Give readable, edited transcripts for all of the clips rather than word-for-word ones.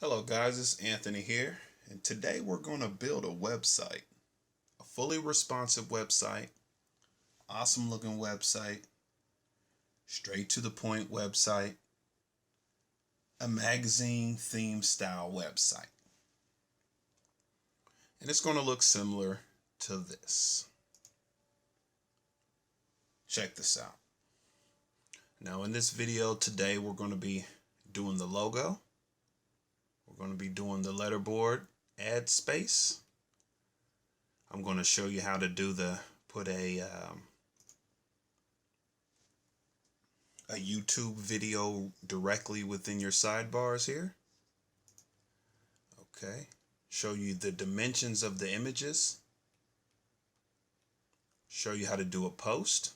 Hello guys, it's Anthony here, and today we're going to build a website. A fully responsive website, awesome looking website, straight to the point website, a magazine theme style website. And it's going to look similar to this. Check this out. Now in this video today we're going to be doing the logo. We're going to be doing the letterboard ad space. I'm going to show you how to put a YouTube video directly within your sidebars here. Okay. Show you the dimensions of the images. Show you how to do a post.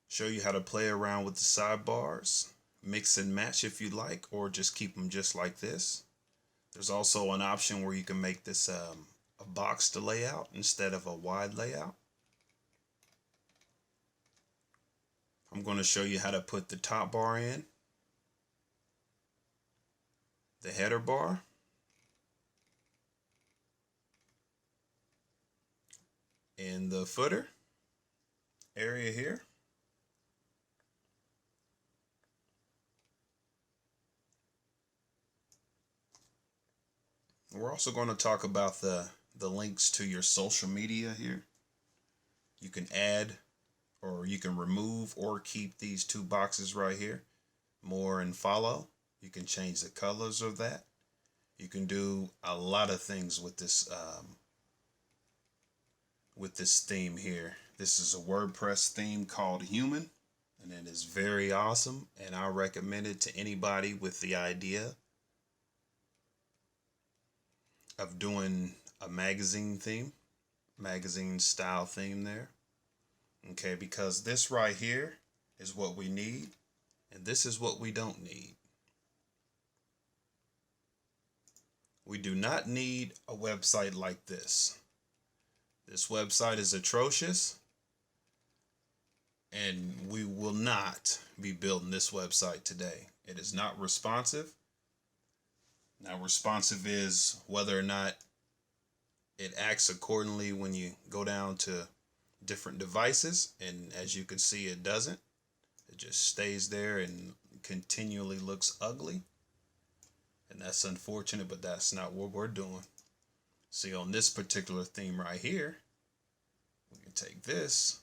Show you how to play around with the sidebars. Mix and match if you like, or just keep them just like this. There's also an option where you can make this a boxed layout instead of a wide layout. I'm going to show you how to put the top bar in, the header bar, and the footer area here. We're also going to talk about the links to your social media here. You can add or you can remove or keep these two boxes right here, more and follow. You can change the colors of that. You can do a lot of things with this theme here. This is a WordPress theme called Human, and it is very awesome, and I recommend it to anybody with the idea of doing a magazine style theme there. Okay, because this right here is what we need, and this is what we don't need. We do not need a website like this. This website is atrocious, and we will not be building this website today. It is not responsive. Now, responsive is whether or not it acts accordingly when you go down to different devices, and as you can see, it doesn't. It just stays there and continually looks ugly, and that's unfortunate, but that's not what we're doing. See, on this particular theme right here, we can take this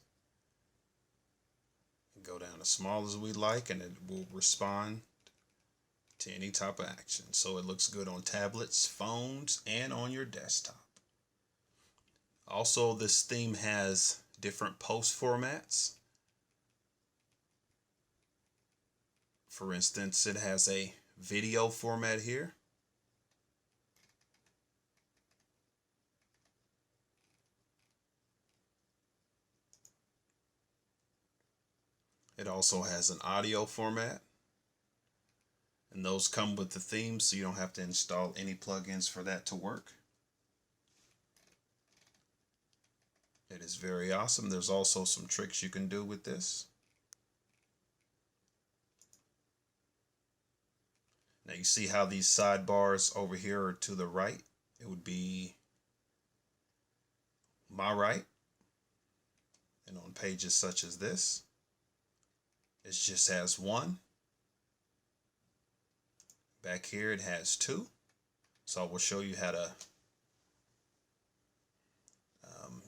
and go down as small as we like, and it will respond to any type of action. So it looks good on tablets, phones, and on your desktop. Also, this theme has different post formats. For instance, it has a video format here. It also has an audio format. And those come with the theme, so you don't have to install any plugins for that to work. It is very awesome. There's also some tricks you can do with this. Now you see how these sidebars over here are to the right. It would be my right. And on pages such as this, it just has one. Back here it has two. So I will show you how to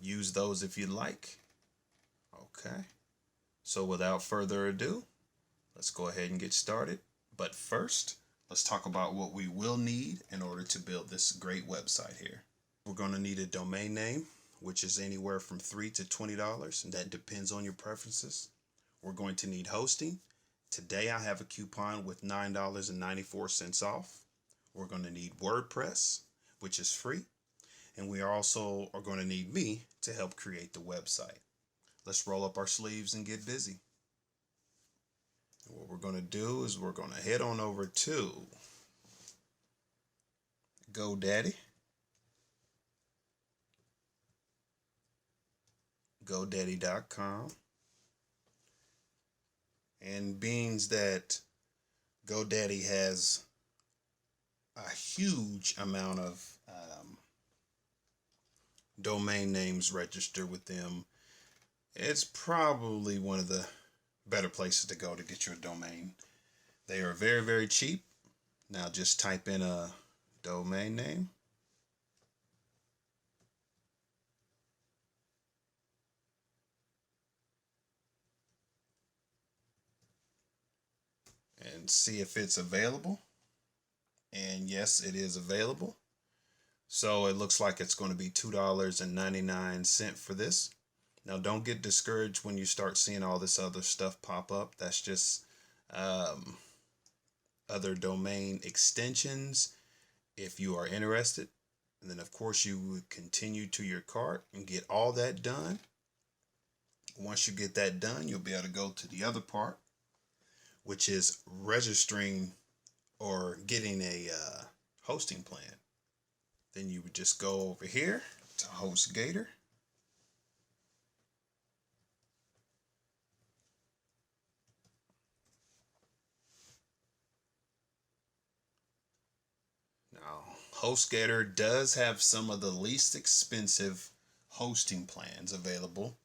use those if you like. Okay. So without further ado, let's go ahead and get started. But first, let's talk about what we will need in order to build this great website here. We're going to need a domain name, which is anywhere from $3 to $20, and that depends on your preferences. We're going to need hosting. Today I have a coupon with $9.94 off. We're going to need WordPress, which is free. And we are also going to need me to help create the website. Let's roll up our sleeves and get busy. And what we're going to do is we're going to head on over to GoDaddy. GoDaddy.com. And being that GoDaddy has a huge amount of domain names registered with them. It's probably one of the better places to go to get your domain. They are very, very cheap. Now just type in a domain name. And see if it's available. And yes, it is available. So it looks like it's going to be $2.99 for this. Now don't get discouraged when you start seeing all this other stuff pop up. That's just um, other domain extensions if you are interested. And then of course you would continue to your cart and get all that done. Once you get that done, you'll be able to go to the other part, which is registering or getting a hosting plan. Then you would just go over here to HostGator. Now, HostGator does have some of the least expensive hosting plans available.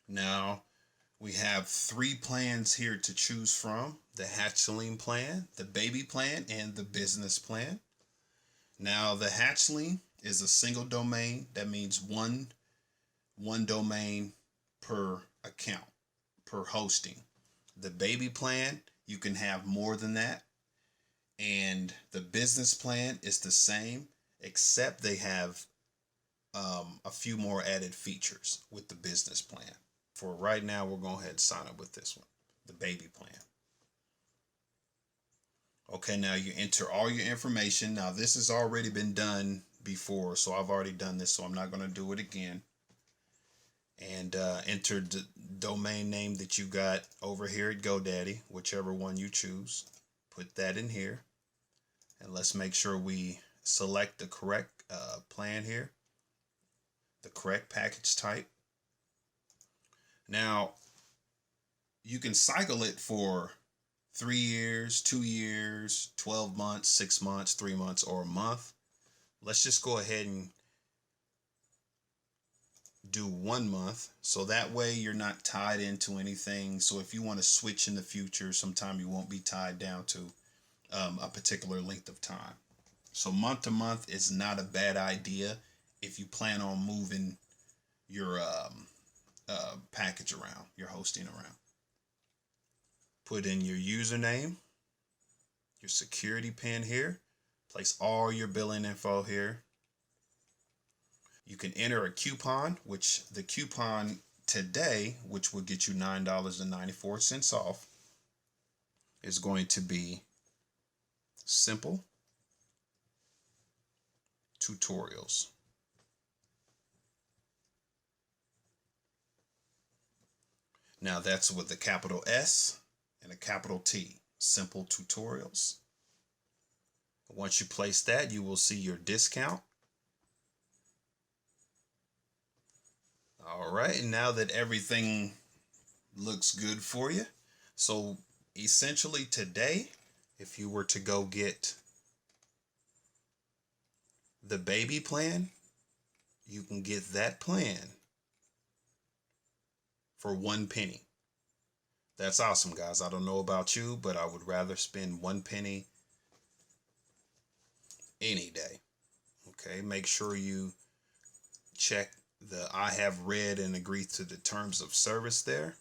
Now, we have 3 plans here to choose from: the Hatchling plan, the Baby plan, and the Business plan. Now, the Hatchling is a single domain. That means one domain per account, per hosting. The Baby plan, you can have more than that. And the Business plan is the same, except they have a few more added features with the Business plan. For right now, we're going to go ahead and sign up with this one, the Baby plan. Okay, now you enter all your information. Now this has already been done before, so I've already done this, so I'm not going to do it again. And enter the domain name that you got over here at GoDaddy, whichever one you choose. Put that in here. And let's make sure we select the correct plan here, the correct package type. Now, you can cycle it for 3 years, 2 years, 12 months, 6 months, 3 months, or a month. Let's just go ahead and do 1 month, so that way you're not tied into anything. So if you want to switch in the future, sometime you won't be tied down to a particular length of time. So month to month is not a bad idea if you plan on moving your package around, your hosting around. Put in your username, your security pin here. Place all your billing info here. You can enter a coupon, which the coupon today, which will get you $9.94 off, is going to be Simple Tutorials. Now that's with a capital S and a capital T, Simple Tutorials. Once you place that, you will see your discount. All right, and now that everything looks good for you, so essentially today, if you were to go get the Baby plan, you can get that plan for 1 penny. That's awesome, guys. I don't know about you, but I would rather spend 1 penny any day. Okay, make sure you check the I have read and agreed to the terms of service there.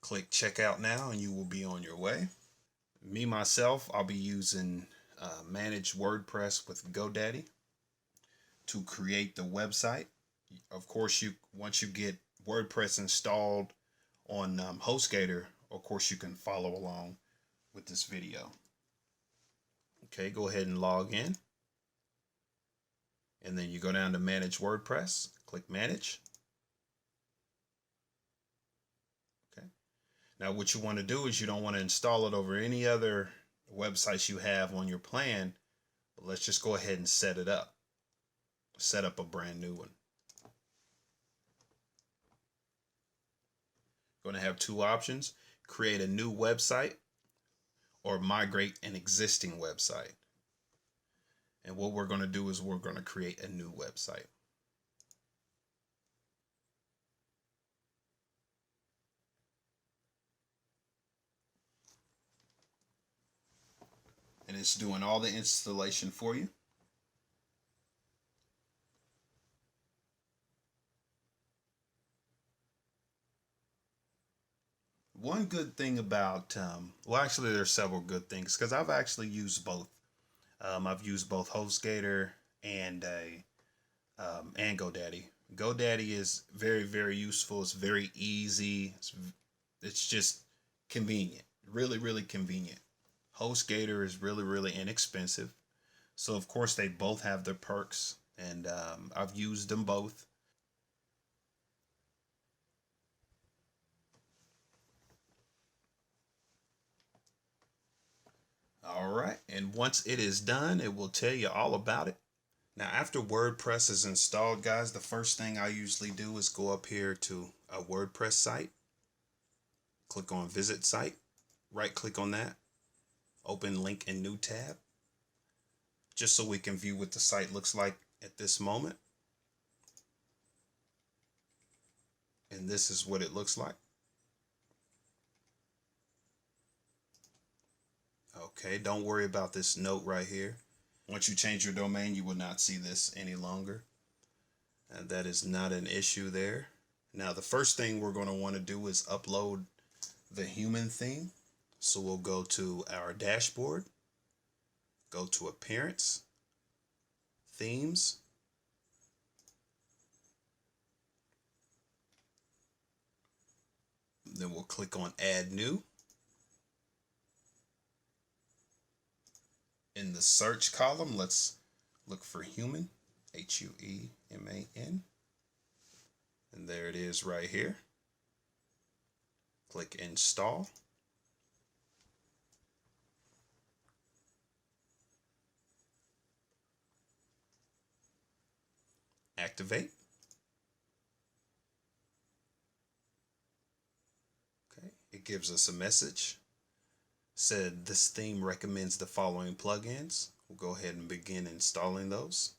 Click checkout now and you will be on your way. Me, myself, I'll be using Manage WordPress with GoDaddy to create the website. Of course, once you get WordPress installed on HostGator, of course you can follow along with this video. Okay, go ahead and log in. And then you go down to Manage WordPress, click Manage. Okay. Now what you want to do is you don't want to install it over any other websites you have on your plan, but let's just go ahead and set it up. Set up a brand new one. Going to have 2 options: create a new website, or migrate an existing website. And what we're going to do is we're going to create a new website. And it's doing all the installation for you. One good thing about, well, actually, there's several good things because I've actually used both. I've used both HostGator and and GoDaddy. GoDaddy is very, very useful. It's very easy. It's just convenient. Really, really convenient. HostGator is really, really inexpensive. So of course they both have their perks, and I've used them both. All right, and once it is done, it will tell you all about it. Now, after WordPress is installed, guys, the first thing I usually do is go up here to a WordPress site, click on Visit Site, right click on that, open Link in New tab, just so we can view what the site looks like at this moment. And this is what it looks like. Okay, don't worry about this note right here. Once you change your domain, you will not see this any longer. And that is not an issue there. Now, the first thing we're going to want to do is upload the human theme. So we'll go to our dashboard, go to Appearance, Themes, then we'll click on Add New. In the search column, let's look for Human, Hueman, and there it is right here. Click Install. Activate. Okay, it gives us a message. Said this theme recommends the following plugins. We'll go ahead and begin installing those.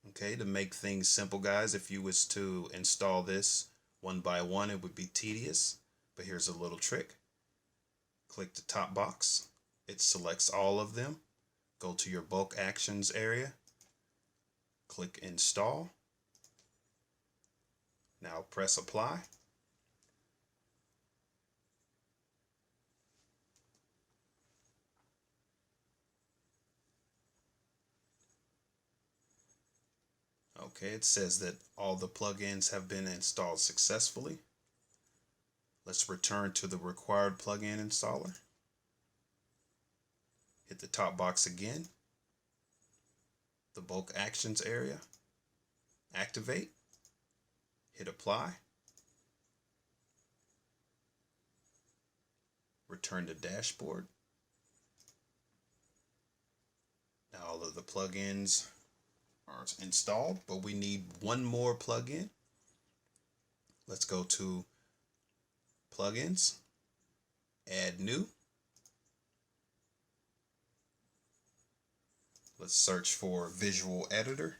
Okay, to make things simple, guys, if you was to install this one by one, it would be tedious, but here's a little trick. Click the top box. It selects all of them. Go to your bulk actions area. Click Install. Now press Apply. Okay, it says that all the plugins have been installed successfully. Let's return to the required plugin installer. Hit the top box again. The bulk actions area. Activate. Hit Apply. Return to dashboard. Now all of the plugins are installed, but we need one more plugin. Let's go to Plugins, Add New. Let's search for Visual Editor.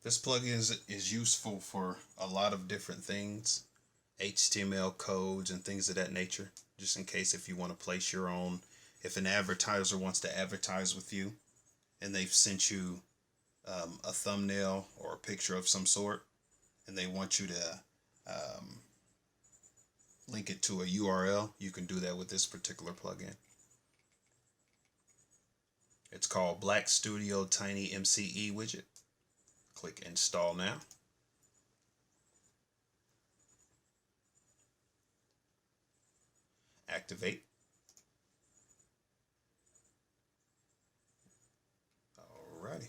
This plugin is useful for a lot of different things, HTML codes and things of that nature, just in case if you want to place your own, if an advertiser wants to advertise with you and they've sent you a thumbnail or a picture of some sort and they want you to link it to a URL, you can do that with this particular plugin. It's called Black Studio Tiny MCE widget. Click Install now. Activate. Alrighty.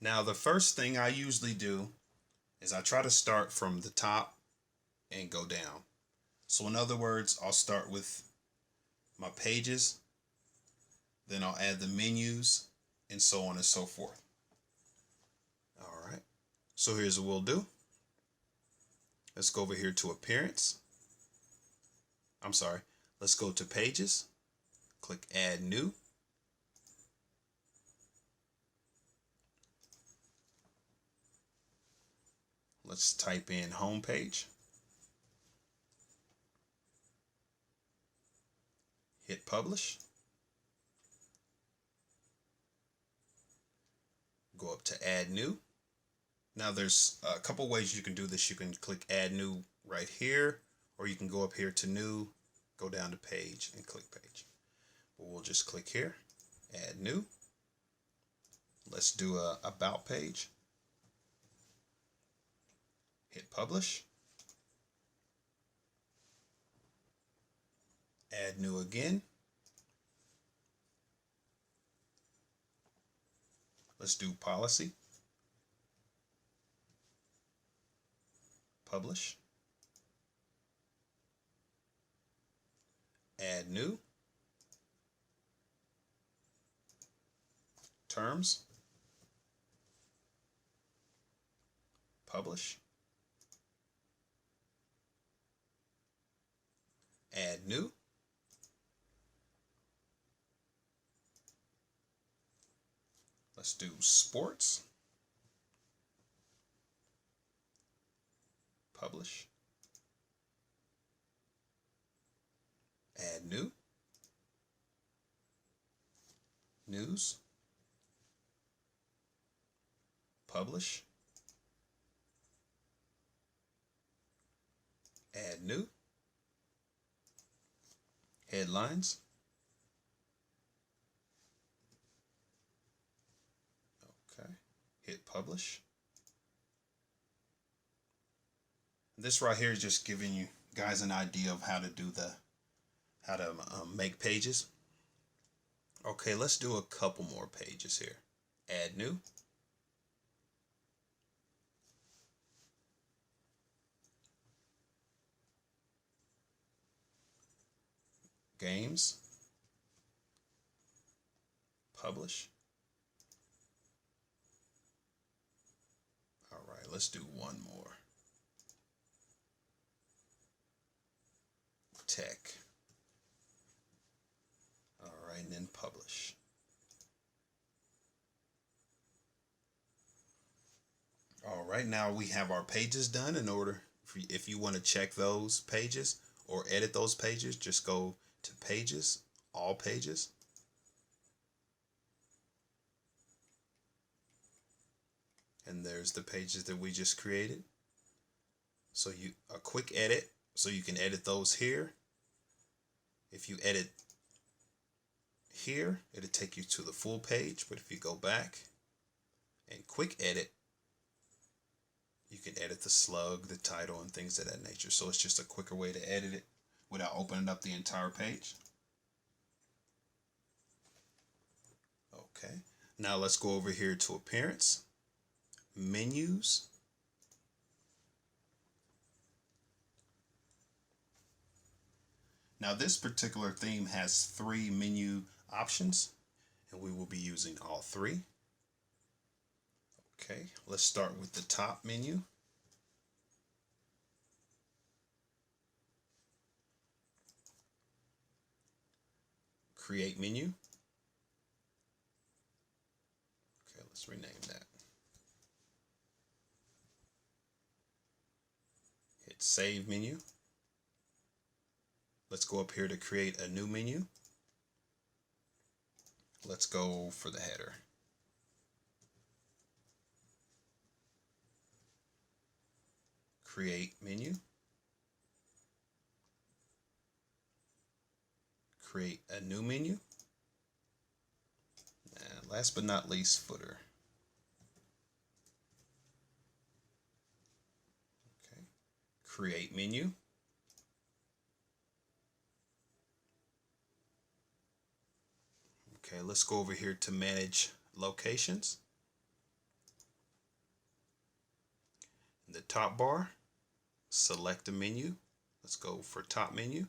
Now the first thing I usually do is I try to start from the top and go down. So in other words, I'll start with my pages, then I'll add the menus, and so on and so forth. All right. So here's what we'll do. Let's go over here to appearance. I'm sorry. Let's go to pages. Click add new. Let's type in home page. Hit publish. Go up to add new. Now there's a couple ways you can do this. You can click add new right here, or you can go up here to new, go down to page and click page. But we'll just click here, add new. Let's do a about page. Hit publish. Add new again. Let's do policy. Publish. Add new. Terms. Publish. Add new. Let's do sports. Publish. Add new. News. Publish. Add new. Headlines. Okay. Hit publish. This right here is just giving you guys an idea of how to do make pages. Okay, let's do a couple more pages here. Add new. Games. Publish. All right, let's do one more. Tech. All right, and then publish. All right, now we have our pages done. In order, if you want to check those pages or edit those pages, just go to pages, all pages. And there's the pages that we just created. So a quick edit, so you can edit those here. If you edit here, it'll take you to the full page. But if you go back and quick edit, you can edit the slug, the title, and things of that nature. So it's just a quicker way to edit it without opening up the entire page. Okay, now let's go over here to appearance, menus. Now this particular theme has 3 menu options, and we will be using all 3. Okay, let's start with the top menu. Create menu. Okay, let's rename that. Hit save menu. Let's go up here to create a new menu. Let's go for the header. Create menu. Create a new menu. And last but not least, footer. Okay. Create menu. Okay, let's go over here to manage locations. In the top bar, select a menu. Let's go for top menu.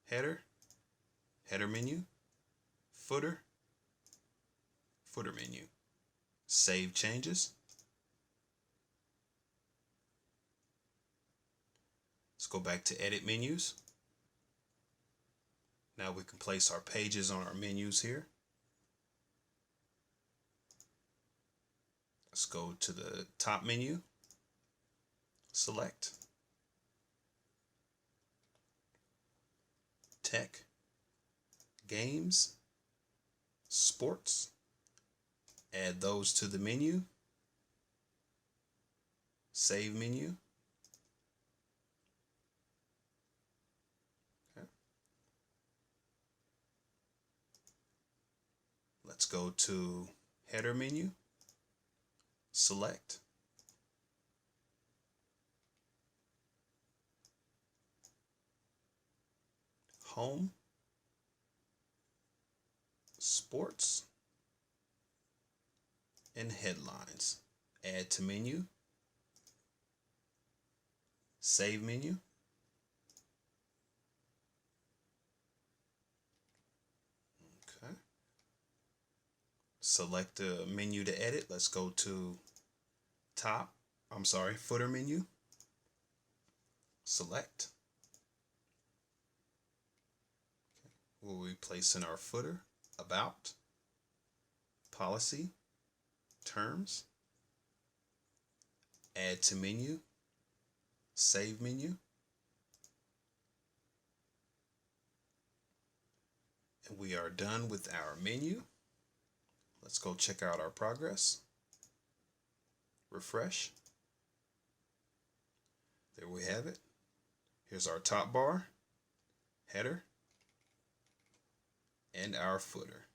Header, header menu. Footer, footer menu. Save changes. Let's go back to edit menus. Now we can place our pages on our menus here. Let's go to the top menu, select Tech, Games, Sports, add those to the menu, save menu. Okay. Let's go to header menu, select Home, Sports, and Headlines. Add to menu, save menu. Okay. Select the menu to edit. Let's go to footer menu. Select. We'll replace in our footer, about, policy, terms, add to menu, save menu. And we are done with our menu. Let's go check out our progress. Refresh. There we have it. Here's our top bar, header, and our footer.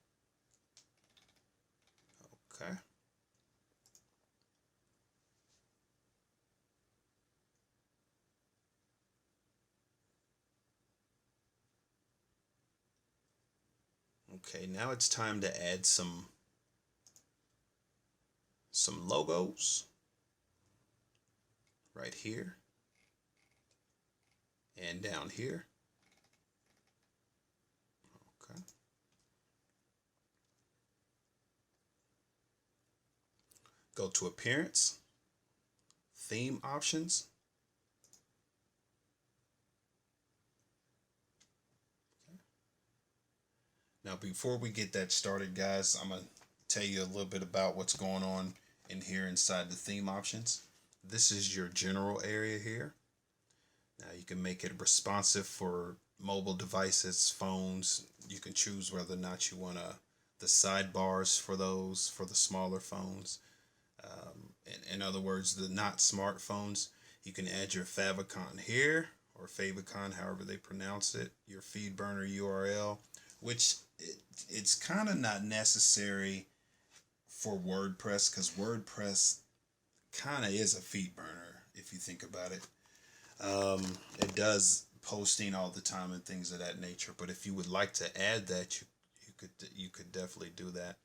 Okay. Okay, now it's time to add some logos right here and down here. Okay. Go to Appearance, Theme Options. Okay. Now, before we get that started, guys, I'm going to tell you a little bit about what's going on in here inside the theme options. This is your general area here. Now you can make it responsive for mobile devices, phones. You can choose whether or not you want the sidebars for those for the smaller phones. In other words, the not smartphones. You can add your favicon here, or favicon, however they pronounce it, your FeedBurner URL, which it's kind of not necessary for WordPress, because WordPress kind of is a FeedBurner if you think about it. It does posting all the time and things of that nature, but if you would like to add that, you could definitely do that.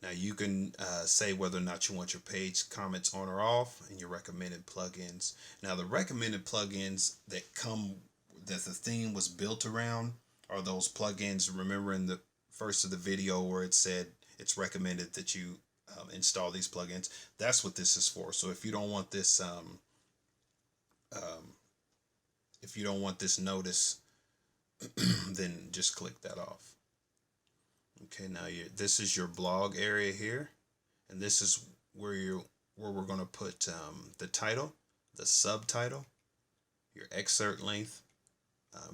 Now you can say whether or not you want your page comments on or off, and your recommended plugins. Now the recommended plugins that the theme was built around are those plugins. Remember in the first of the video where it said it's recommended that you install these plugins. That's what this is for. So if you don't want this notice, then just click that off. Okay, now this is your blog area here, and this is where we're going to put the title, the subtitle, your excerpt length.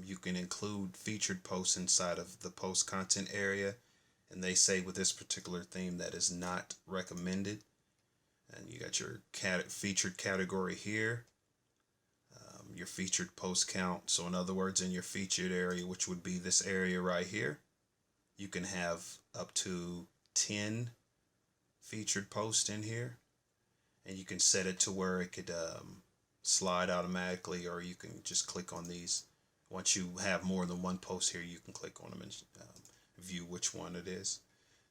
You can include featured posts inside of the post content area, and they say with this particular theme that is not recommended. And you got your featured category here, your featured post count. So in other words, in your featured area, which would be this area right here, you can have up to 10 featured posts in here, and you can set it to where it could slide automatically, or you can just click on these. Once you have more than one post here, you can click on them and view which one it is.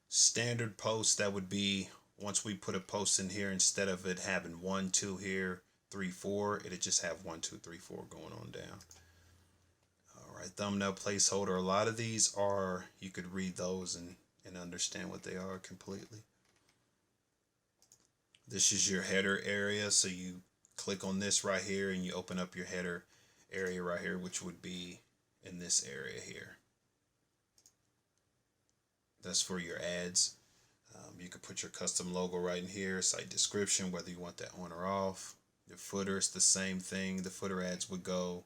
Standard posts, that would be once we put a post in here, instead of it having 1, 2 here, 3, 4, it'd just have 1, 2, 3, 4 going on down. All right, thumbnail placeholder. A lot of these are, you could read those and understand what they are completely. This is your header area, so you click on this right here and you open up your header area right here, which would be in this area here. That's for your ads. You can put your custom logo right in here, site description, whether you want that on or off. The footer is the same thing. The footer ads would go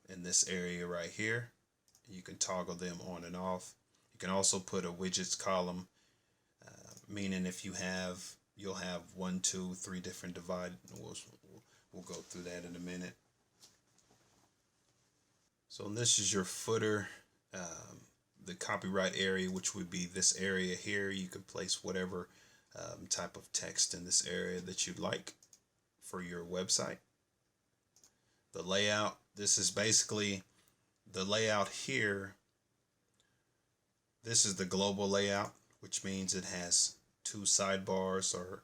in this area right here. You can toggle them on and off. You can also put a widgets column, meaning if you have, you'll have 1, 2, 3 different divide. We'll go through that in a minute. So this is your footer, the copyright area, which would be this area here. You can place whatever type of text in this area that you'd like for your website. The layout, this is basically the layout here. This is the global layout, which means it has 2 sidebars, or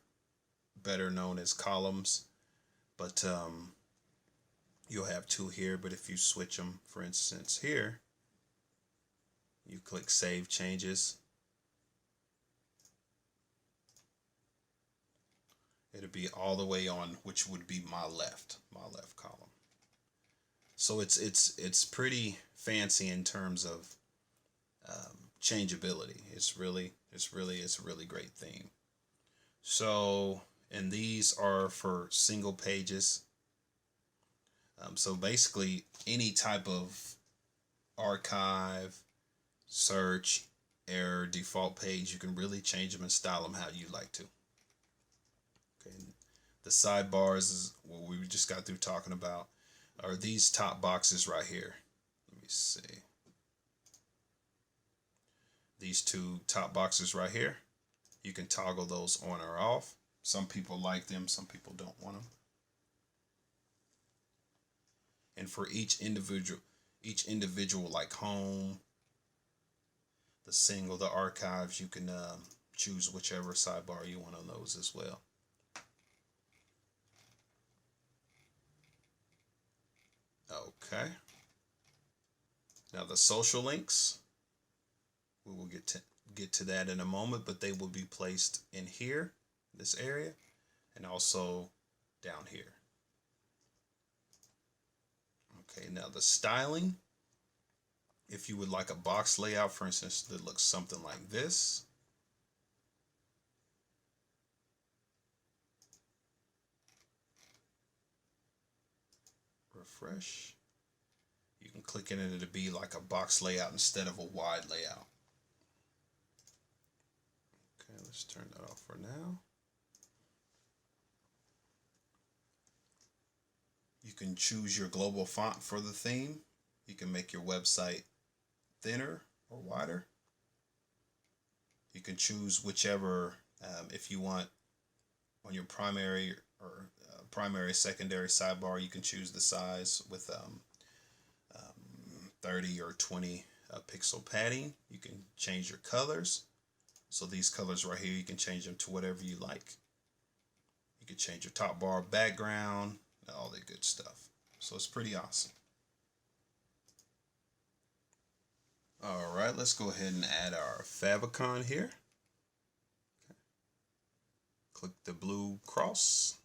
better known as columns, but you'll have 2 here. But if you switch them, for instance here, you click Save Changes, it'll be all the way on, which would be my left column. So it's pretty fancy in terms of changeability. It's a really great theme. So, and these are for single pages. So basically any type of archive, search, error, default page, you can really change them and style them how you like to. Okay. The sidebars is what we just got through talking about, are these top boxes right here. Let me see. These 2 top boxes right here, you can toggle those on or off. Some people like them, some people don't want them. And for each individual like home, the single, the archives, you can choose whichever sidebar you want on those as well. Okay. Now the social links, we will get to that in a moment, but they will be placed in here, this area, and also down here. Okay, now the styling, if you would like a box layout, for instance, that looks something like this. Refresh. You can click in it to be like a box layout instead of a wide layout. Okay, let's turn that off for now. You can choose your global font for the theme. You can make your website thinner or wider. You can choose whichever, if you want on your primary or secondary sidebar, you can choose the size with 30 or 20 pixel padding. You can change your colors. So these colors right here, you can change them to whatever you like. You can change your top bar background, all that good stuff. So it's pretty awesome. All right, let's go ahead and add our favicon here. Okay. Click the blue cross.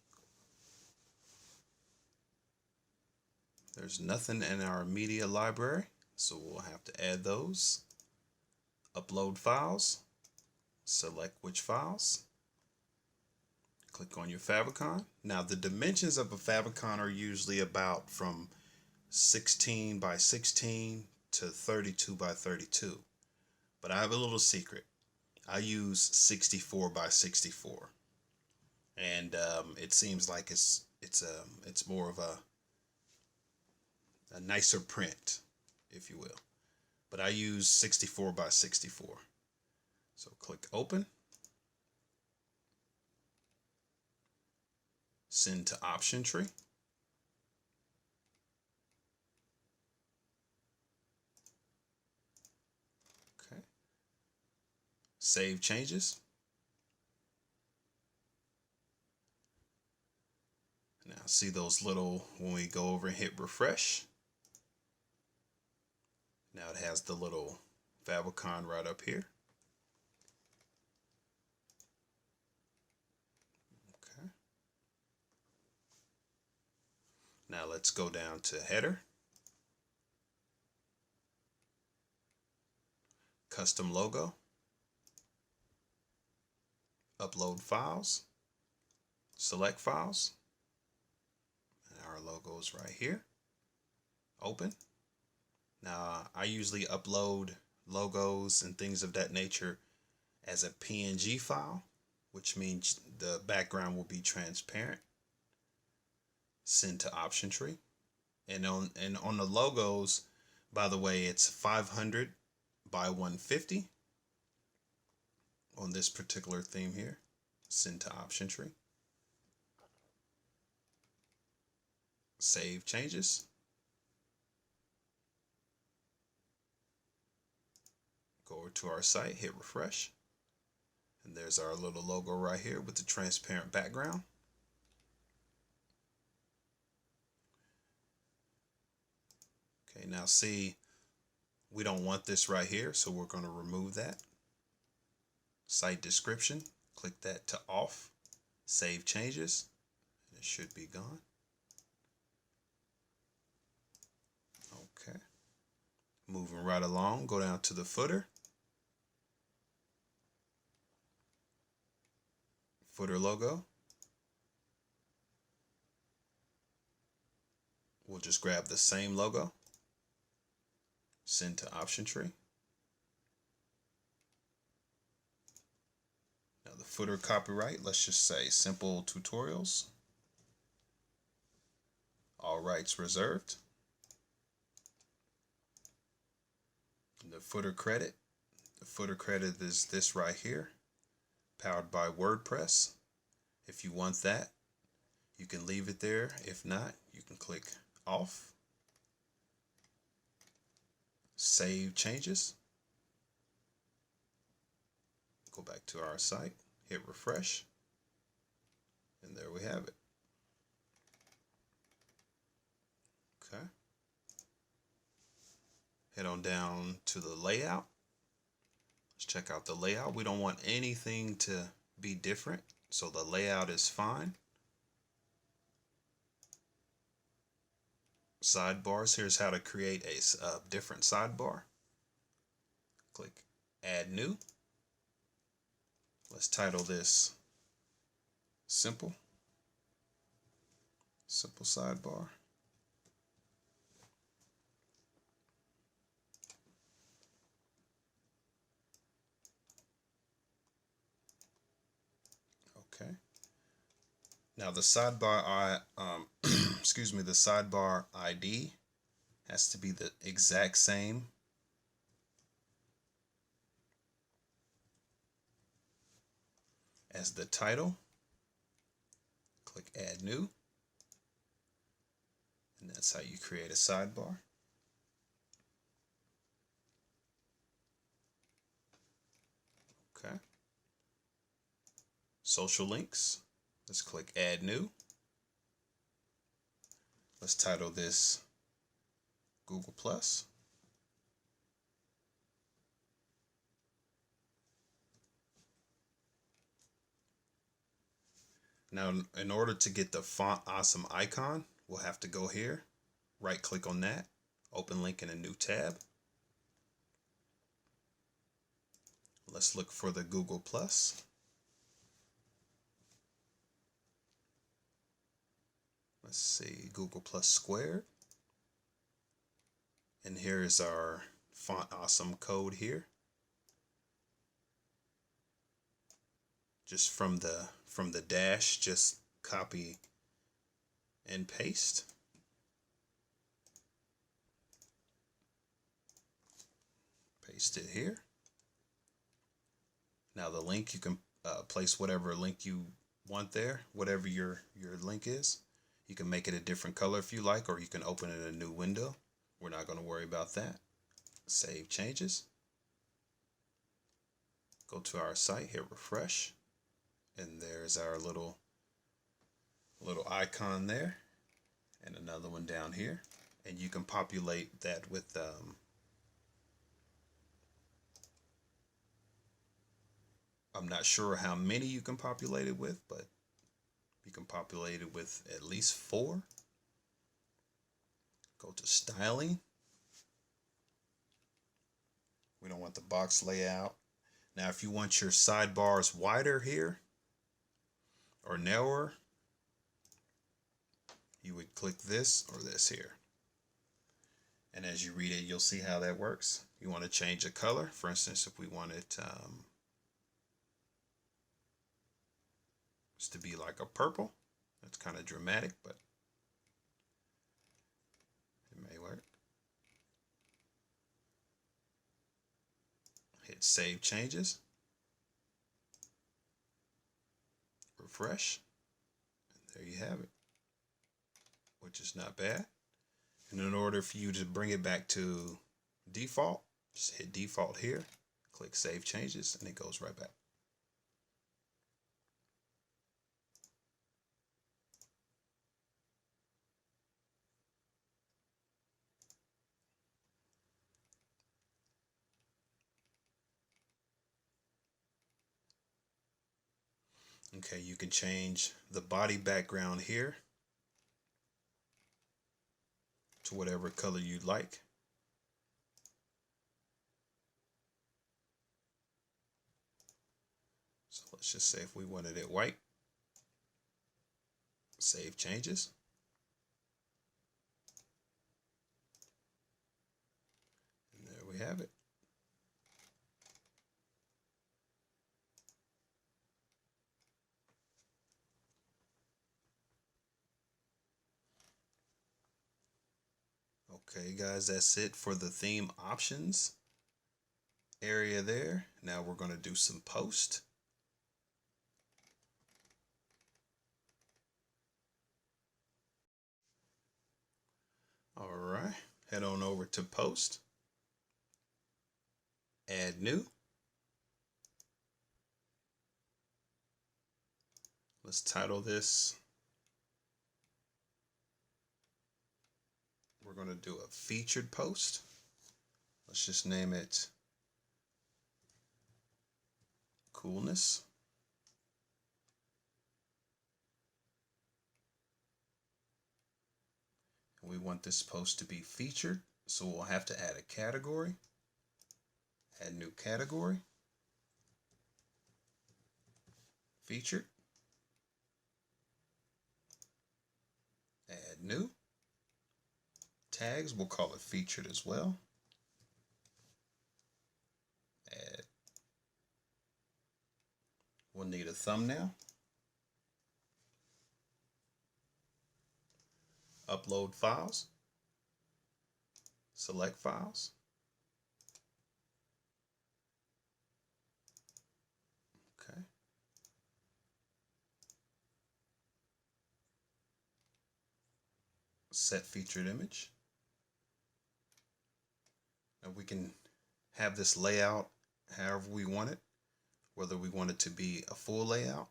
There's nothing in our media library, so we'll have to add those. Upload files. Select which files. Click on your favicon. Now the dimensions of a favicon are usually about from 16 by 16 to 32 by 32. But I have a little secret. I use 64 by 64. And it seems like it's more of a nicer print, if you will. But I use 64 by 64. So click open. Send to option tree. Okay. Save changes. Now see those little, when we go over and hit refresh, now it has the little favicon right up here. Okay. Now let's go down to header, custom logo, upload files, select files, and our logo is right here. Open. Now I usually upload logos and things of that nature as a PNG file, which means the background will be transparent. Send to option tree. And on the logos, by the way, it's 500 by 150 on this particular theme here. Send to option tree. Save changes. Go over to our site, hit refresh. And there's our little logo right here with the transparent background. Okay, now see, we don't want this right here, so we're going to remove that. Site description, click that to off. Save changes, and it should be gone. Okay. Moving right along, go down to the footer. Footer logo. We'll just grab the same logo. Send to option tree. Now the footer copyright, let's just say simple tutorials. All rights reserved. The footer credit. The footer credit is this right here, powered by WordPress. If you want that, you can leave it there. If not, you can click off. Save changes. Go back to our site, hit refresh, and there we have it. Okay. Head on down to the layout. Let's check out the layout. We don't want anything to be different, so the layout is fine. Sidebars. Here's how to create a different sidebar. Click add new. Let's title this simple sidebar. Okay. Now the sidebar excuse me, the sidebar ID has to be the exact same as the title. Click add new, and that's how you create a sidebar. Okay. Social links. Let's click add new. Let's title this Google Plus. Now, in order to get the Font Awesome icon, we'll have to go here, right click on that, open link in a new tab. Let's look for the Google Plus. Let's see, Google Plus Squared. And here is our Font Awesome code here. Just from the dash, just copy and paste. Paste it here. Now the link, you can place whatever link you want there, whatever your link is. You can make it a different color if you like, or you can open it in a new window. We're not going to worry about that. Save changes. Go to our site, hit refresh, and there's our little icon there, and another one down here. And you can populate that with I'm not sure how many you can populate it with, but you can populate it with at least 4. Go to styling. We don't want the box layout. Now, if you want your sidebars wider here or narrower, you would click this or this here. And as you read it, you'll see how that works. You want to change the color. For instance, if we want it to be like a purple, that's kind of dramatic, but it may work. Hit Save Changes. Refresh. And there you have it, which is not bad. And in order for you to bring it back to default, just hit default here, click Save Changes, and it goes right back. Okay, you can change the body background here to whatever color you'd like. So let's just say if we wanted it white, Save Changes. And there we have it. Okay, guys, that's it for the theme options area there. Now we're going to do some post. All right, head on over to post, add new. Let's title this. We're going to do a featured post. Let's just name it Coolness. We want this post to be featured, so we'll have to add a category. Add new category. Featured. Add new. Tags, we'll call it featured as well. Add. We'll need a thumbnail. Upload files. Select files. Okay. Set featured image. Now we can have this layout however we want it, whether we want it to be a full layout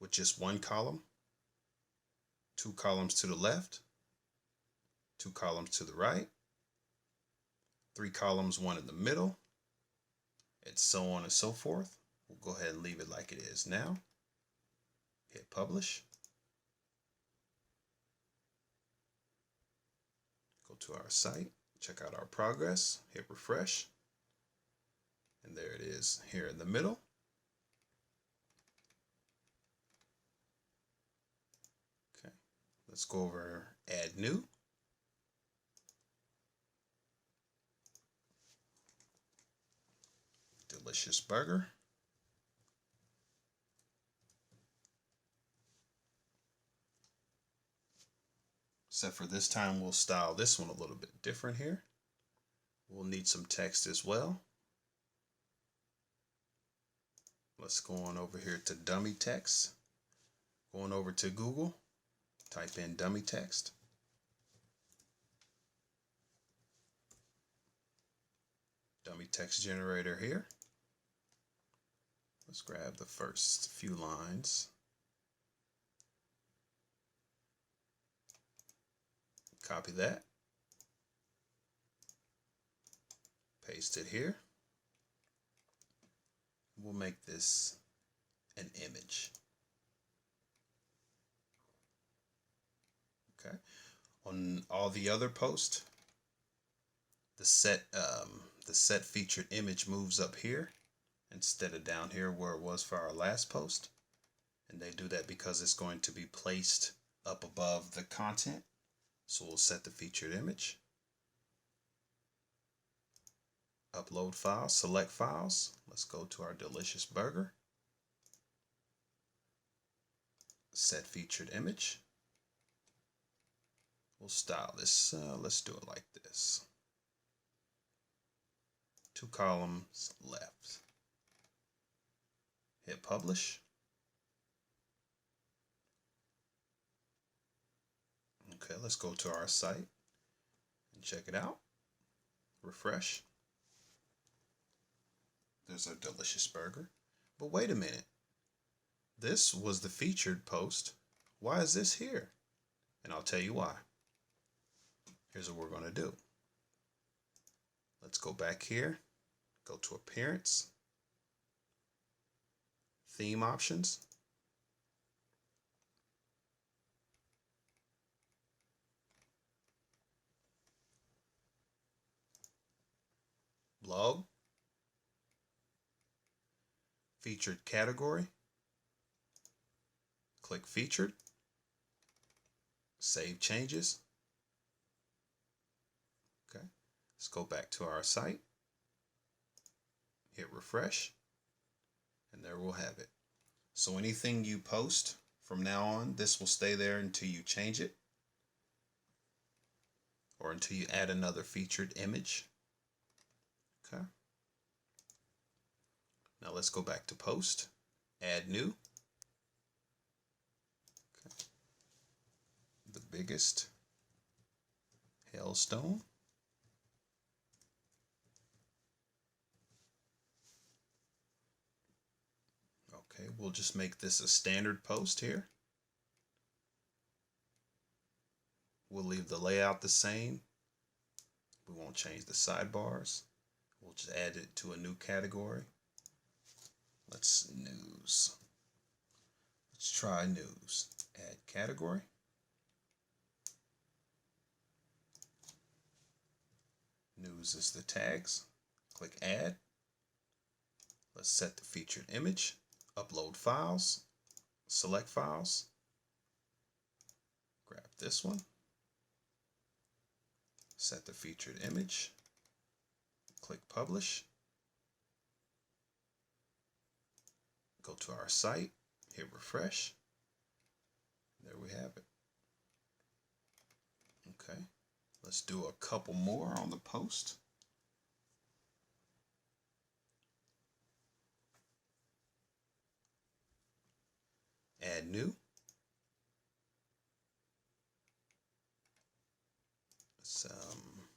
with just one column, 2 columns to the left, 2 columns to the right, 3 columns, 1 in the middle, and so on and so forth. We'll go ahead and leave it like it is now. Hit publish. Go to our site, check out our progress, hit refresh, and there it is here in the middle. Okay, let's go over add new. Delicious burger. Except for this time, we'll style this one a little bit different here. We'll need some text as well. Let's go on over here to dummy text. Going over to Google, type in dummy text. Dummy text generator here. Let's grab the first few lines. Copy that. Paste it here. We'll make this an image. Okay. On all the other posts, the set featured image moves up here instead of down here where it was for our last post. And they do that because it's going to be placed up above the content. So we'll set the featured image. Upload files, select files. Let's go to our delicious burger. Set featured image. We'll style this. Let's do it like this. 2 columns left. Hit publish. Okay, let's go to our site and check it out. Refresh. There's our delicious burger. But wait a minute. This was the featured post. Why is this here? And I'll tell you why. Here's what we're going to do. Let's go back here. Go to Appearance. Theme Options. Blog. Featured category. Click Featured. Save changes. Okay. Let's go back to our site. Hit refresh. And there we'll have it. So anything you post from now on, this will stay there until you change it or until you add another featured image. Okay. Now let's go back to post, add new. Okay. The biggest hailstone. Okay, we'll just make this a standard post here. We'll leave the layout the same. We won't change the sidebars. We'll just add it to a new category. Let's news. Let's try news. Add category. News is the tags. Click add. Let's set the featured image. Upload files. Select files. Grab this one. Set the featured image. Click publish. Go to our site. Hit refresh. There we have it. Okay. Let's do a couple more on the post. Add new. Some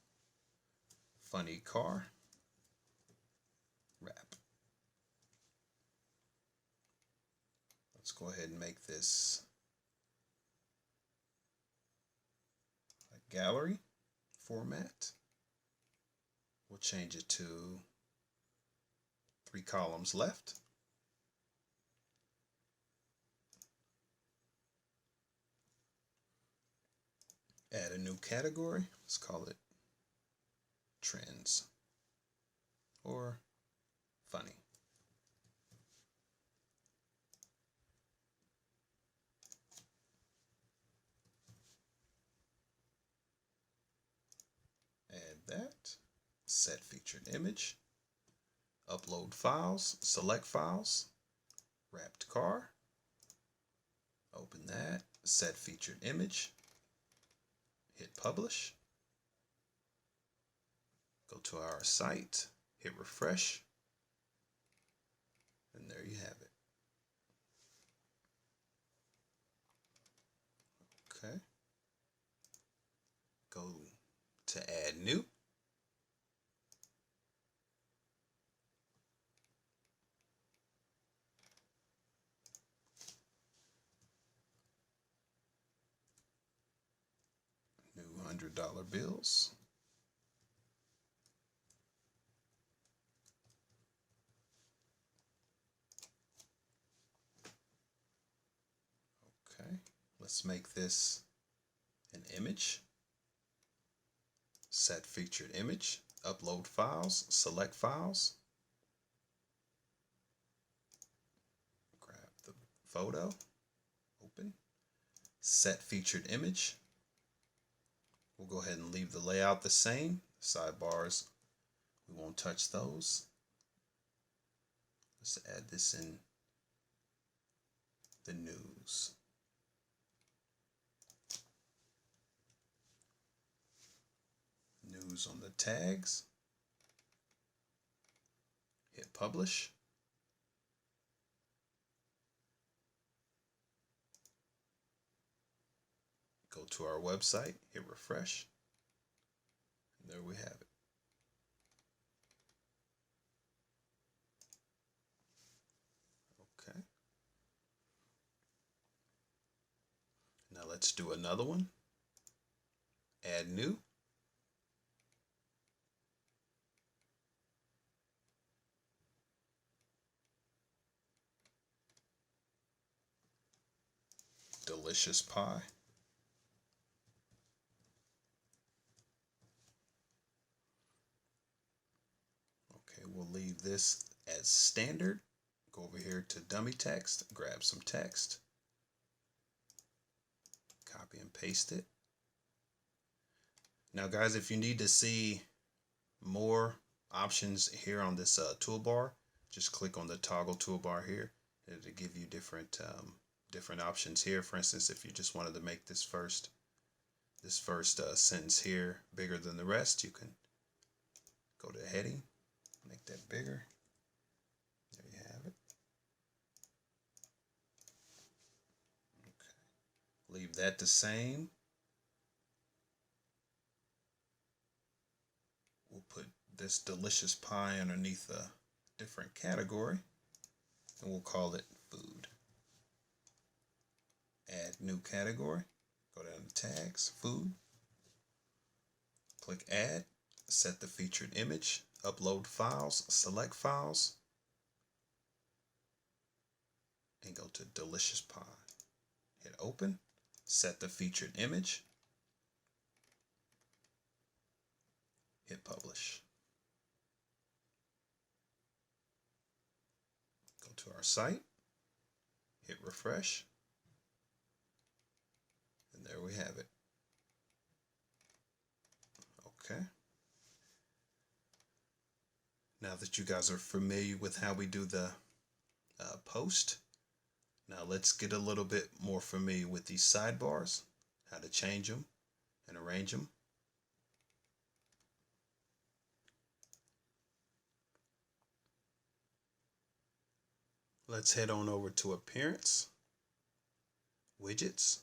funny car wrap. Let's go ahead and make this a gallery format. We'll change it to 3 columns left. Add a new category. Let's call it trends or funny. Add that. Set featured image. Upload files. Select files. Wrapped car. Open that. Set featured image. Hit publish. Go to our site. Hit refresh. And there you have it. Okay. Go to add new. New $100 bills. Okay, let's make this an image. set featured image, upload files, select files, grab the photo, open, set featured image. We'll go ahead and leave the layout the same. Sidebars, we won't touch those. Let's add this in the news. News on the tags. Hit publish. Go to our website, hit refresh, and there we have it. Okay. Now let's do another one. Add new. Delicious pie. Okay, we'll leave this as standard. Go over here to dummy text, grab some text, copy and paste it. Now guys, if you need to see more options here on this toolbar, just click on the toggle toolbar here. It'll give you different options here. For instance, if you just wanted to make this first sentence here bigger than the rest, you can go to heading, make that bigger. There you have it. Okay. Leave that the same. We'll put this delicious pie underneath a different category, and we'll call it food. Add new category. Go down to tags, food. Click add. Set the featured image. Upload files. Select files. And go to delicious pie. Hit open. Set the featured image. Hit publish. Go to our site. Hit refresh. And there we have it. Okay. Now that you guys are familiar with how we do the post, now let's get a little bit more familiar with these sidebars, how to change them and arrange them. Let's head on over to Appearance, Widgets.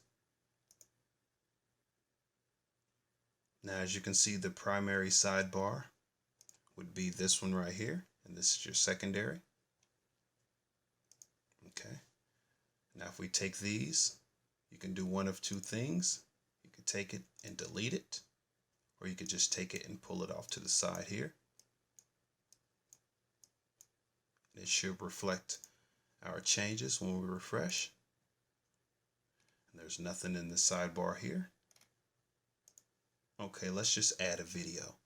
Now as you can see, the primary sidebar would be this one right here, and this is your secondary. Okay. Now if we take these, you can do one of two things. You can take it and delete it, or you could just take it and pull it off to the side here. It should reflect our changes when we refresh. And there's nothing in the sidebar here. Okay, let's just add a video.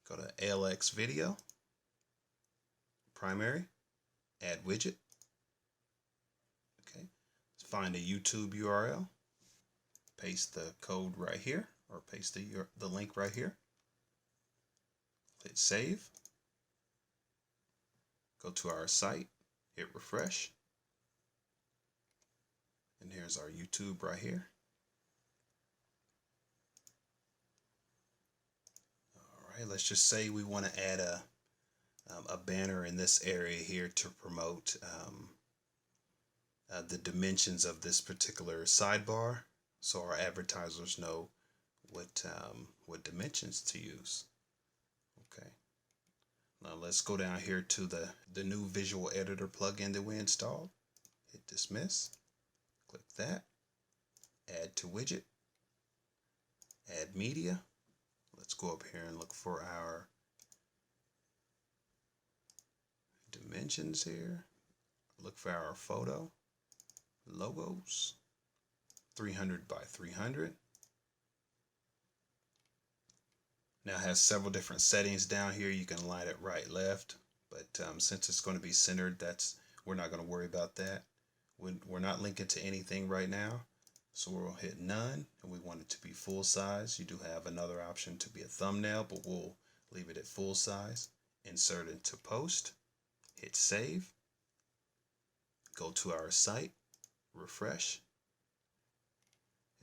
Go to ALX Video, Primary, Add Widget. Okay, let's find a YouTube URL, paste the code right here, or paste the link right here. Hit Save. Go to our site, hit refresh. And here's our YouTube right here. Let's just say we want to add a banner in this area here to promote the dimensions of this particular sidebar, so our advertisers know what dimensions to use. Okay. Now let's go down here to the new visual editor plugin that we installed. Hit dismiss. Click that. Add to widget. Add media. Let's go up here and look for our dimensions here. Look for our photo. Logos. 300 by 300. Now it has several different settings down here. You can line it right, left, but since it's going to be centered, we're not going to worry about that. We're not linking to anything right now, so we'll hit none, and we want it to be full size. You do have another option to be a thumbnail, but we'll leave it at full size. Insert into post, hit save, go to our site, refresh,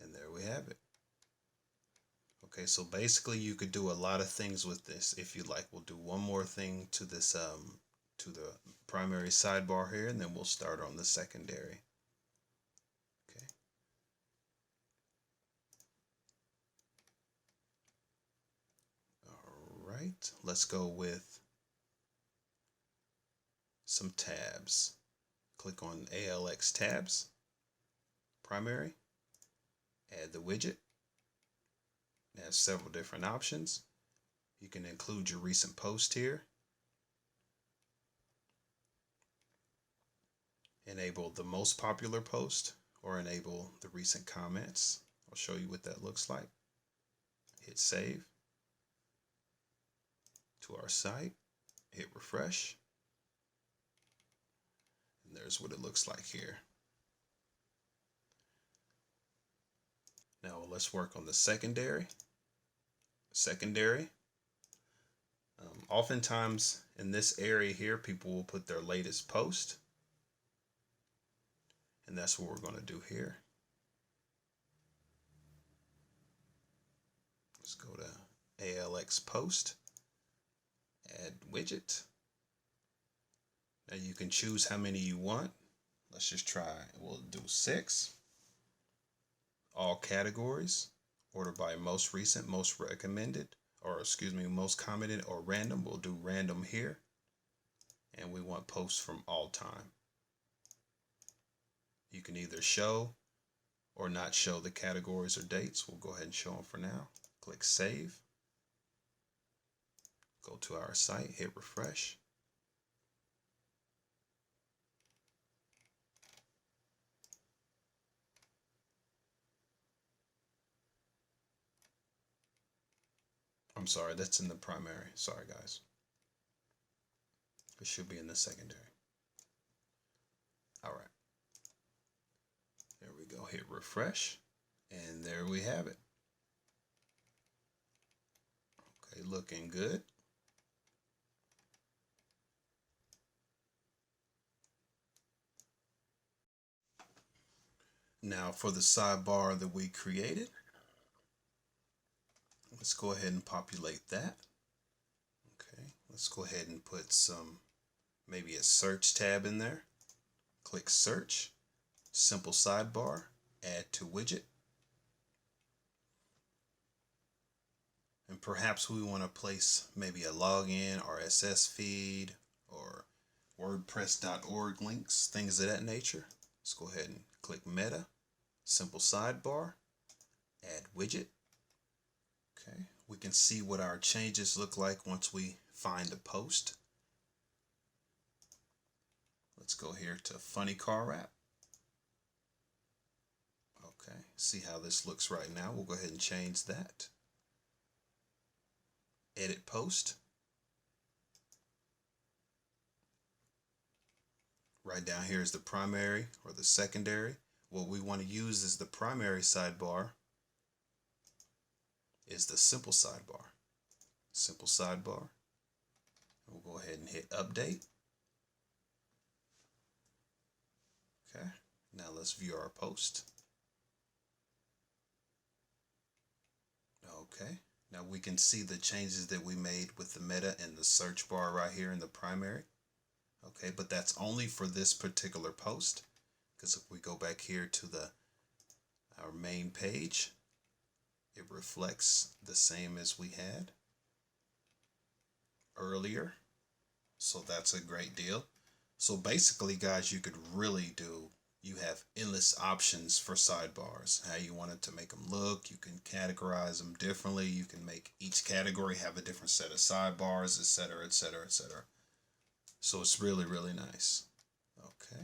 and there we have it. Okay, so basically you could do a lot of things with this if you like. We'll do one more thing to this to the primary sidebar here, and then we'll start on the secondary. Okay. All right, let's go with some tabs. Click on ALX tabs, primary, add the widget. It has several different options. You can include your recent post here. Enable the most popular post or enable the recent comments. I'll show you what that looks like. Hit save. To our site, hit refresh. And there's what it looks like here. Now let's work on the secondary. Oftentimes in this area here, people will put their latest post, and that's what we're going to do here. Let's go to ALX post, add widget. Now you can choose how many you want. Let's just try, we'll do 6. All categories, order by most recent, most recommended, or excuse me, most commented, or random. We'll do random here. And we want posts from all time. You can either show or not show the categories or dates. We'll go ahead and show them for now. Click save. Go to our site, hit refresh. I'm sorry, that's in the primary. Sorry, guys. It should be in the secondary. All right. There we go. Hit refresh. And there we have it. Okay, looking good. Now for the sidebar that we created, let's go ahead and populate that. Okay, let's go ahead and put maybe a search tab in there. Click search, simple sidebar, add to widget. And perhaps we want to place maybe a login, RSS feed, or WordPress.org links, things of that nature. Let's go ahead and click meta, simple sidebar, add widget. Okay, we can see what our changes look like once we find a post. Let's go here to funny car wrap. Okay, see how this looks right now. We'll go ahead and change that. Edit post. Right down here is the primary or the secondary. What we want to use is the primary sidebar is the simple sidebar. Simple sidebar. We'll go ahead and hit update. Okay, now let's view our post. Okay, now we can see the changes that we made with the meta and the search bar right here in the primary. Okay, but that's only for this particular post, because if we go back here to our main page, it reflects the same as we had earlier. So that's a great deal. So basically, guys, you have endless options for sidebars. How you want it to make them look, you can categorize them differently, you can make each category have a different set of sidebars, etc., etc., etc. So it's really, really nice. Okay.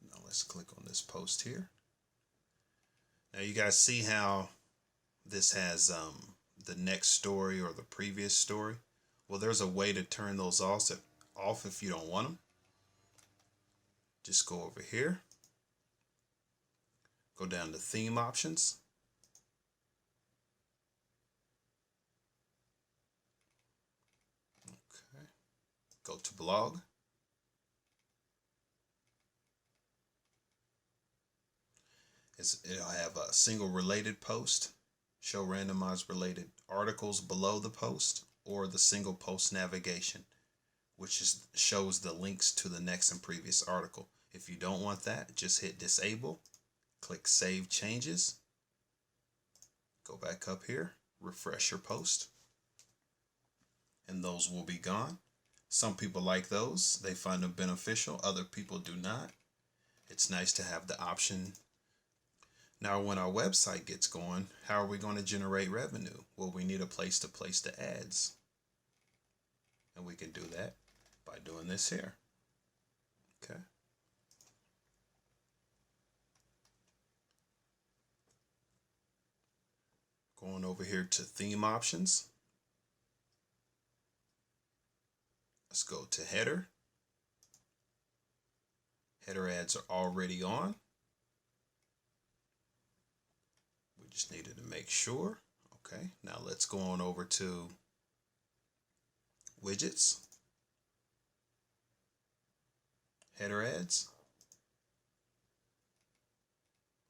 Now let's click on this post here. Now you guys see how this has the next story or the previous story. Well, there's a way to turn those off if you don't want them. Just go over here, go down to theme options. Okay. Go to blog. It'll have a single related post, show randomized related articles below the post, or the single post navigation, which shows the links to the next and previous article. If you don't want that, just hit disable, click save changes, go back up here, refresh your post, and those will be gone. Some people like those, they find them beneficial, other people do not. It's nice to have the option. Now, when our website gets going, how are we going to generate revenue? Well, we need a place to place the ads. And we can do that by doing this here. Okay. Going over here to theme options. Let's go to header. Header ads are already on. We just needed to make sure. Okay, now let's go on over to widgets, header ads.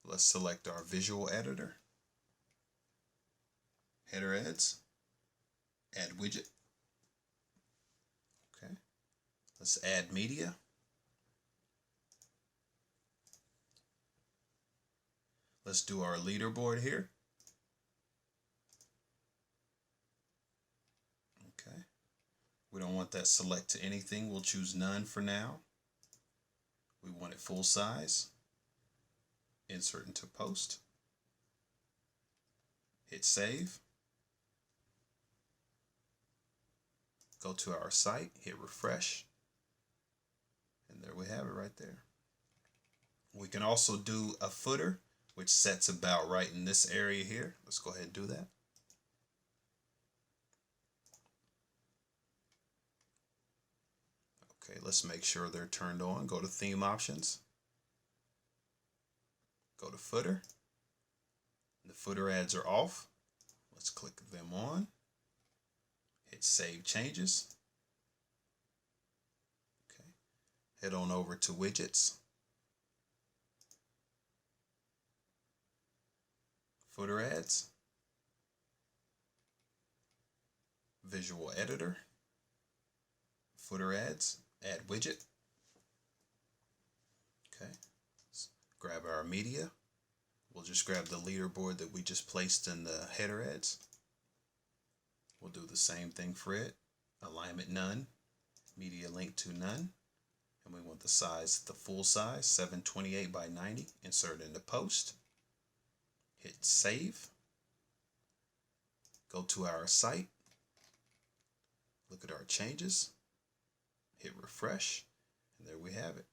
Let's select our visual editor, header ads, add widget. Okay, let's add media. Let's do our leaderboard here. Okay, we don't want that select to anything. We'll choose none for now. We want it full size. Insert into post. Hit save. Go to our site, hit refresh. And there we have it right there. We can also do a footer, which sets about right in this area here. Let's go ahead and do that. Okay, let's make sure they're turned on. Go to theme options. Go to footer. The footer ads are off. Let's click them on. Hit save changes. Okay, head on over to widgets. Footer ads. Visual editor. Footer ads. Add widget. Okay, let's grab our media. We'll just grab the leaderboard that we just placed in the header ads. We'll do the same thing for it. Alignment none, media link to none, and we want the size, the full size, 728 by 90. Insert into post. Hit save. Go to our site. Look at our changes. Hit refresh, and there we have it.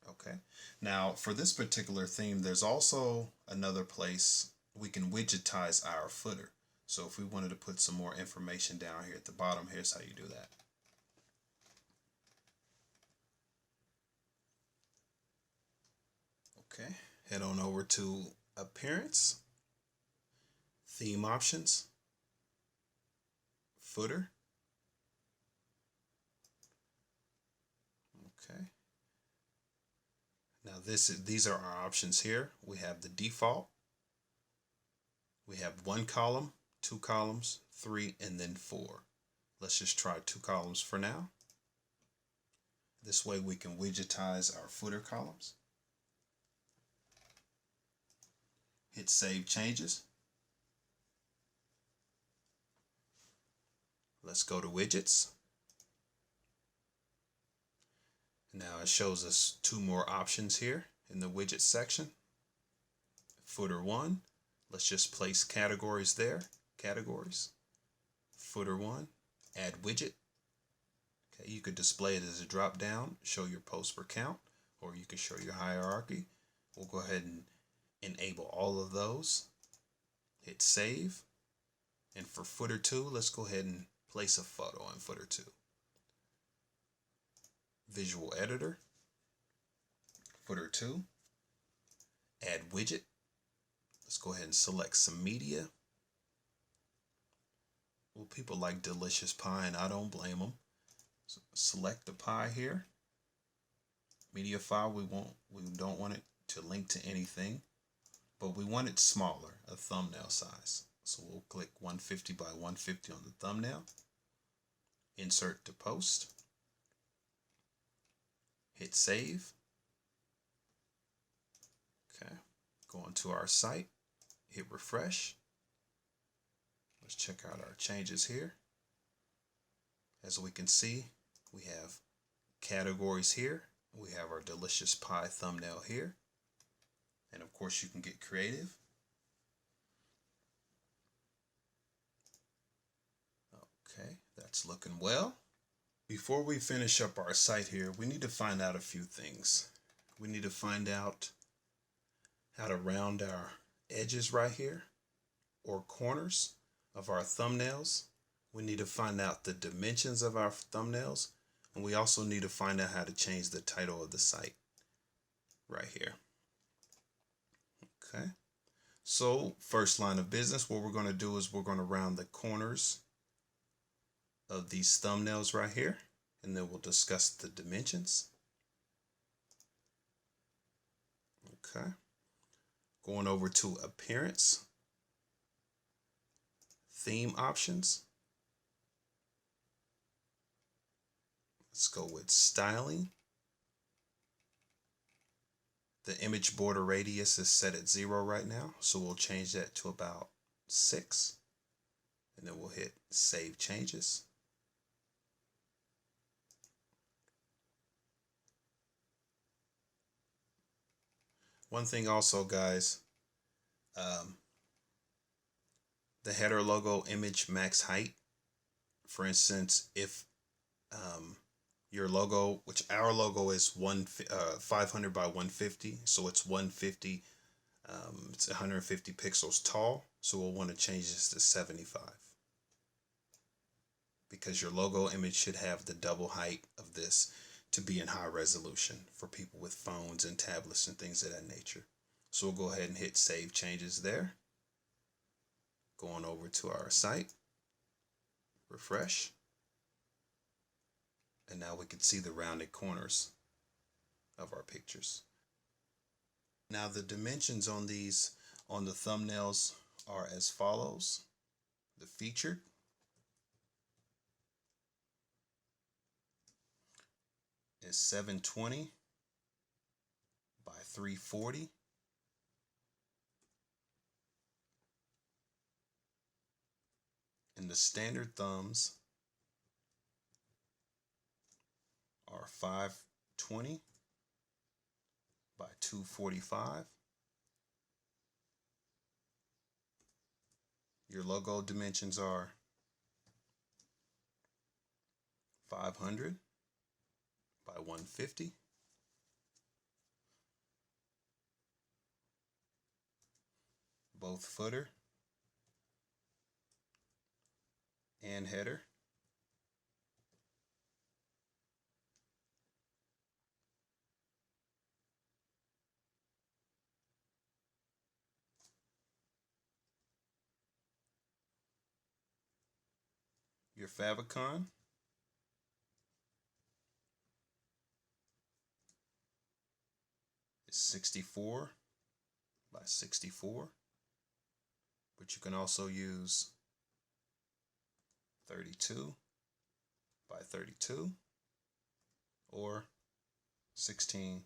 Okay, now for this particular theme, there's also another place we can widgetize our footer. So if we wanted to put some more information down here at the bottom, here's how you do that. Okay, head on over to appearance, theme options, footer. Okay. Now these are our options here. We have the default. We have 1 column, 2 columns, 3, and then 4. Let's just try 2 columns for now. This way we can widgetize our footer columns. Hit save changes. Let's go to widgets. Now it shows us 2 more options here in the widget section. Footer 1, let's just place categories there. Categories. Footer 1, add widget. Okay, you could display it as a drop down, show your posts per count, or you can show your hierarchy. We'll go ahead and enable all of those. hit save. And for footer 2, let's go ahead and place a photo in footer 2. Visual editor, footer 2, add widget. Let's go ahead and select some media. Well, people like delicious pie, and I don't blame them. So select the pie here. Media file, we don't want it to link to anything, but we want it smaller, a thumbnail size. So we'll click 150 by 150 on the thumbnail. Insert to post. Hit save. Okay, go onto our site, hit refresh. Let's check out our changes here. As we can see, we have categories here. We have our delicious pie thumbnail here. And of course, you can get creative. Okay, that's looking well. Before we finish up our site here, we need to find out a few things. We need to find out how to round our edges right here, or corners of our thumbnails. We need to find out the dimensions of our thumbnails, and we also need to find out how to change the title of the site right here. Okay, so first line of business, what we're going to do is we're going to round the corners of these thumbnails right here, and then we'll discuss the dimensions. Okay, going over to appearance, theme options. Let's go with styling. The image border radius is set at 0 right now, so we'll change that to about 6, and then we'll hit save changes. One thing also, guys, the header logo image max height. For instance, if your logo, which our logo is 500 by 150, so it's 150, it's 150 pixels tall, so we'll want to change this to 75, because your logo image should have the double height of this to be in high resolution for people with phones and tablets and things of that nature. So we'll go ahead and hit save changes there. Going over to our site, refresh. And now we can see the rounded corners of our pictures. Now the dimensions on these, on the thumbnails, are as follows. The featured is 720 by 340. And the standard thumbs are 520 by 245. Your logo dimensions are 500 by 150. Both footer and header. Your favicon is 64 by 64, but you can also use 32 by 32 or 16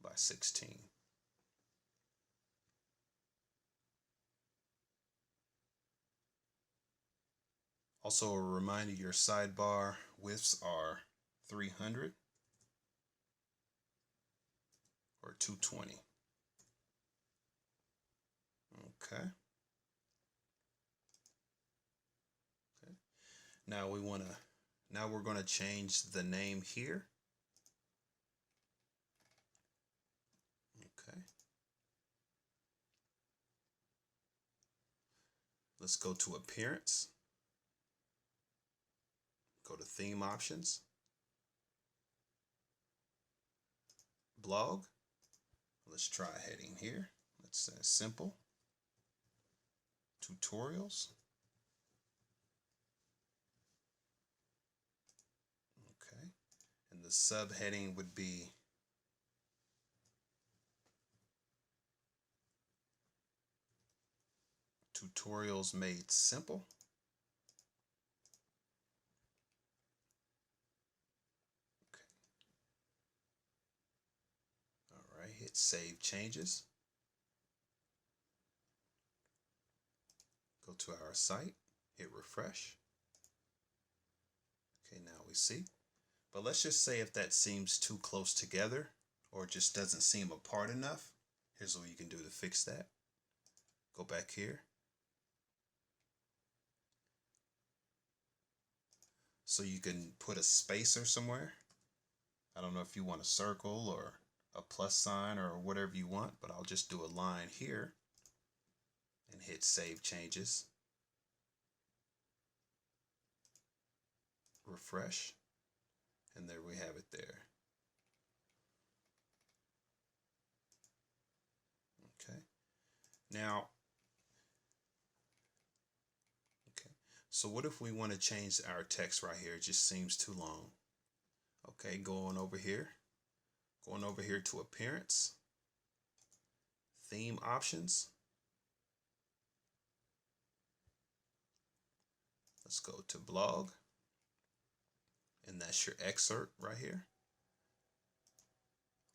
by 16. Also a reminder, your sidebar widths are 300 or 220. Okay. Now we're going to change the name here. Okay. Let's go to Appearance. Go to Theme Options. Blog. Let's try a heading here. Let's say Simple. Tutorials. Okay. And the subheading would be Tutorials Made Simple. Okay. All right, hit Save Changes. Go to our site, hit refresh. Okay, now we see. But let's just say if that seems too close together or just doesn't seem apart enough, here's what you can do to fix that. Go back here. So you can put a spacer somewhere. I don't know if you want a circle or a plus sign or whatever you want, but I'll just do a line here and hit Save Changes. Refresh. And there we have it there. Okay. Now, okay. So what if we want to change our text right here? It just seems too long. Okay, going over here to Appearance, Theme Options. Let's go to Blog, and that's your excerpt right here.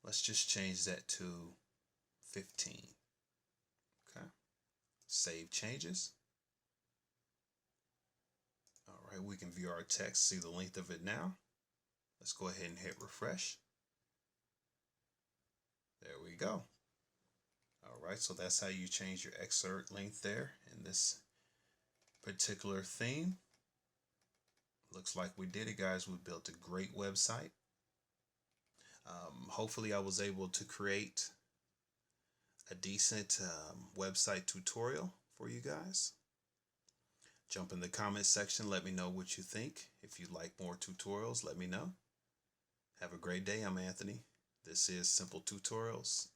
Let's just change that to 15. Okay, Save Changes. All right, we can view our text, see the length of it now. Let's go ahead and hit refresh. There we go. All right, so that's how you change your excerpt length there in this particular theme. Looks like we did it, guys. We built a great website. Hopefully I was able to create a decent website tutorial for you guys. Jump in the comment section, let me know what you think. If you'd like more tutorials, let me know. Have a great day. I'm Anthony. This is Simple Tutorials.